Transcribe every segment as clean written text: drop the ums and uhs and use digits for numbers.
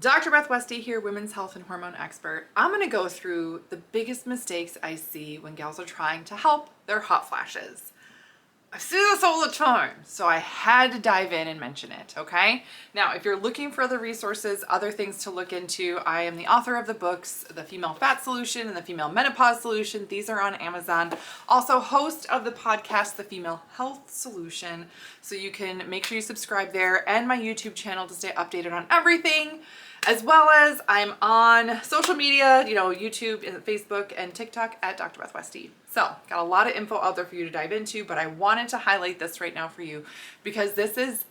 Dr. Beth Westy here, women's health and hormone expert. I'm going to go through the biggest mistakes I see when gals are trying to help their hot flashes. I see this all the time, so I had to dive in and mention it, okay? Now, if you're looking for other resources, other things to look into, I am the author of the books, The Female Fat Solution and The Female Menopause Solution. These are on Amazon. Also, host of the podcast, The Female Health Solution. So you can make sure you subscribe there and my YouTube channel to stay updated on everything. As well as I'm on social media, YouTube and Facebook and TikTok at Dr. Beth Westy. So got a lot of info out there for you to dive into, but I wanted to highlight this right now for you because this is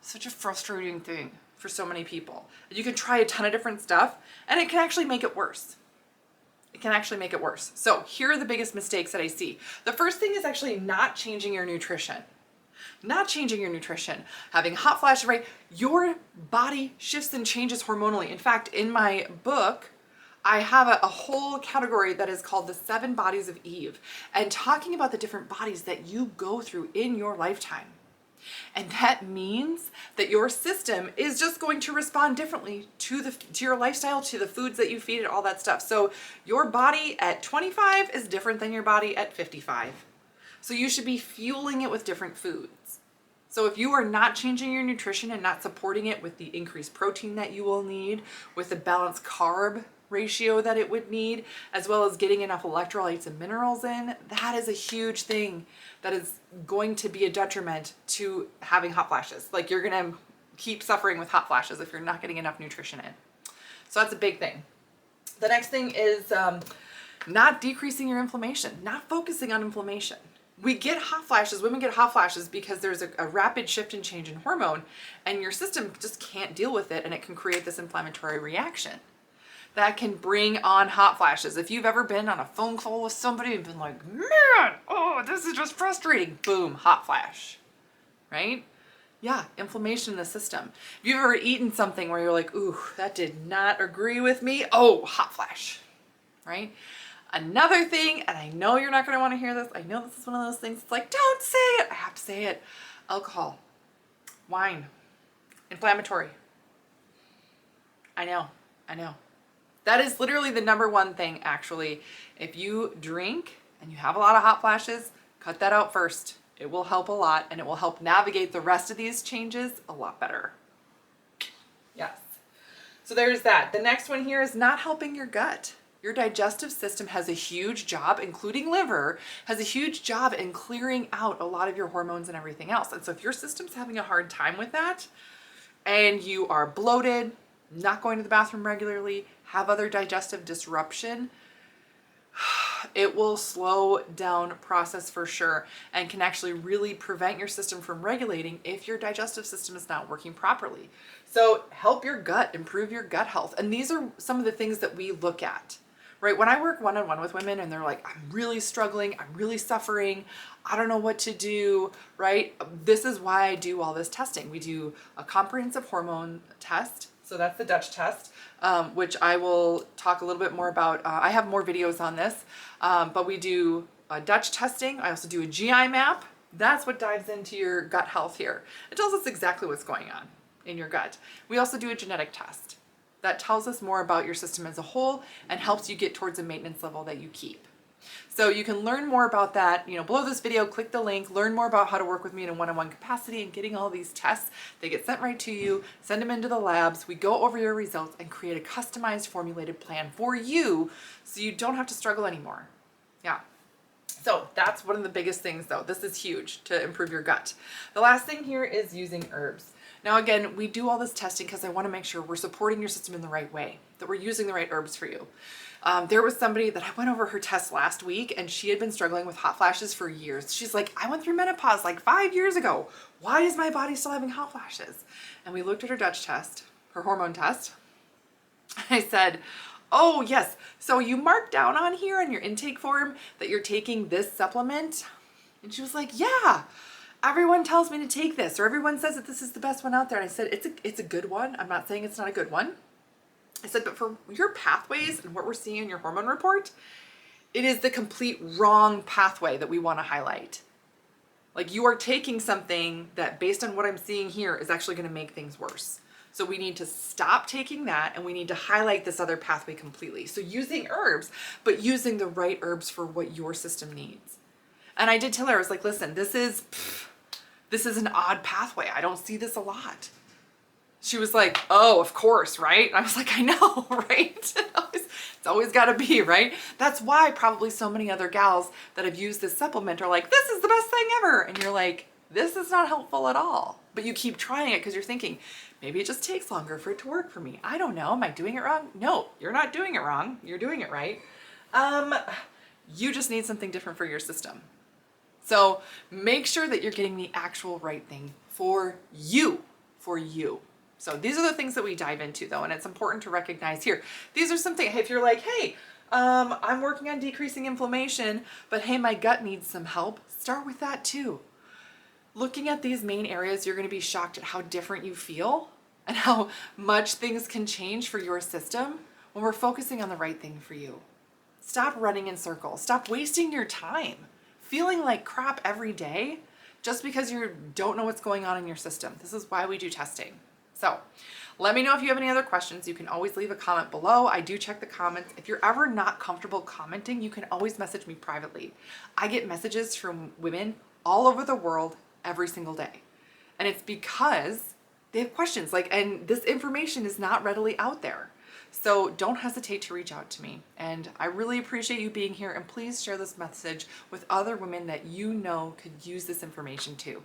such a frustrating thing for so many people. You can try a ton of different stuff and it can actually make it worse. It can actually make it worse. So here are the biggest mistakes that I see. The first thing is actually not changing your nutrition. Not changing your nutrition, having hot flashes, right? Your body shifts and changes hormonally. In fact, in my book, I have a whole category that is called the 7 Bodies of Eve, and talking about the different bodies that you go through in your lifetime. And that means that your system is just going to respond differently to your lifestyle, to the foods that you feed it, all that stuff. So your body at 25 is different than your body at 55. So you should be fueling it with different foods. So if you are not changing your nutrition and not supporting it with the increased protein that you will need, with the balanced carb ratio that it would need, as well as getting enough electrolytes and minerals in, that is a huge thing that is going to be a detriment to having hot flashes. Like, you're gonna keep suffering with hot flashes if you're not getting enough nutrition in. So that's a big thing. The next thing is not decreasing your inflammation, not focusing on inflammation. We get hot flashes, women get hot flashes because there's a rapid shift and change in hormone and your system just can't deal with it, and it can create this inflammatory reaction that can bring on hot flashes. If you've ever been on a phone call with somebody and been like, man, this is just frustrating, boom, hot flash, right? Yeah, inflammation in the system. If you've ever eaten something where you're like, ooh, that did not agree with me, hot flash, right? Another thing, and I know you're not going to want to hear this. I know this is one of those things. It's like, don't say it. I have to say it. Alcohol, wine, inflammatory. I know. That is literally the number one thing, actually. If you drink and you have a lot of hot flashes, cut that out first. It will help a lot, and it will help navigate the rest of these changes a lot better. Yes. So there's that. The next one here is not helping your gut. Your digestive system has a huge job, including liver, has a huge job in clearing out a lot of your hormones and everything else. And so if your system's having a hard time with that, and you are bloated, not going to the bathroom regularly, have other digestive disruption, it will slow down process for sure, and can actually really prevent your system from regulating if your digestive system is not working properly. So help your gut, improve your gut health. And these are some of the things that we look at. Right? When I work one-on-one with women and they're like, I'm really struggling, I'm really suffering, I don't know what to do, right? This is why I do all this testing. We do a comprehensive hormone test. So that's the Dutch test, which I will talk a little bit more about. I have more videos on this, but we do Dutch testing. I also do a GI map. That's what dives into your gut health here. It tells us exactly what's going on in your gut. We also do a genetic test that tells us more about your system as a whole and helps you get towards a maintenance level that you keep. So you can learn more about that, below this video, click the link, learn more about how to work with me in a one-on-one capacity and getting all these tests. They get sent right to you, send them into the labs, we go over your results and create a customized formulated plan for you so you don't have to struggle anymore. Yeah. So that's one of the biggest things though. This is huge to improve your gut. The last thing here is using herbs. Now again, we do all this testing because I want to make sure we're supporting your system in the right way, that we're using the right herbs for you. There was somebody that I went over her test last week and she had been struggling with hot flashes for years. She's like, I went through menopause like 5 years ago. Why is my body still having hot flashes? And we looked at her Dutch test, her hormone test. I said, oh yes, so you marked down on here on your intake form that you're taking this supplement? And she was like, yeah. Everyone tells me to take this, or everyone says that this is the best one out there. And I said, it's a good one. I'm not saying it's not a good one. I said, but for your pathways and what we're seeing in your hormone report, it is the complete wrong pathway that we want to highlight. Like, you are taking something that, based on what I'm seeing here, is actually going to make things worse. So we need to stop taking that and we need to highlight this other pathway completely. So using herbs, but using the right herbs for what your system needs. And I did tell her, I was like, listen, this is an odd pathway. I don't see this a lot. She was like, oh, of course, right? And I was like, I know, right? It's always got to be, right? That's why probably so many other gals that have used this supplement are like, this is the best thing ever. And you're like, this is not helpful at all. But you keep trying it because you're thinking, maybe it just takes longer for it to work for me. I don't know. Am I doing it wrong? No, you're not doing it wrong. You're doing it right. You just need something different for your system. So make sure that you're getting the actual right thing for you, So these are the things that we dive into though, and it's important to recognize here. These are something, if you're like, hey, I'm working on decreasing inflammation, but hey, my gut needs some help, start with that too. Looking at these main areas, you're gonna be shocked at how different you feel and how much things can change for your system when we're focusing on the right thing for you. Stop running in circles. Stop wasting your time feeling like crap every day just because you don't know what's going on in your system. This is why we do testing. So let me know if you have any other questions. You can always leave a comment below. I do check the comments. If you're ever not comfortable commenting, you can always message me privately. I get messages from women all over the world every single day. And it's because they have questions, and this information is not readily out there. So don't hesitate to reach out to me. And I really appreciate you being here, and please share this message with other women that you know could use this information too.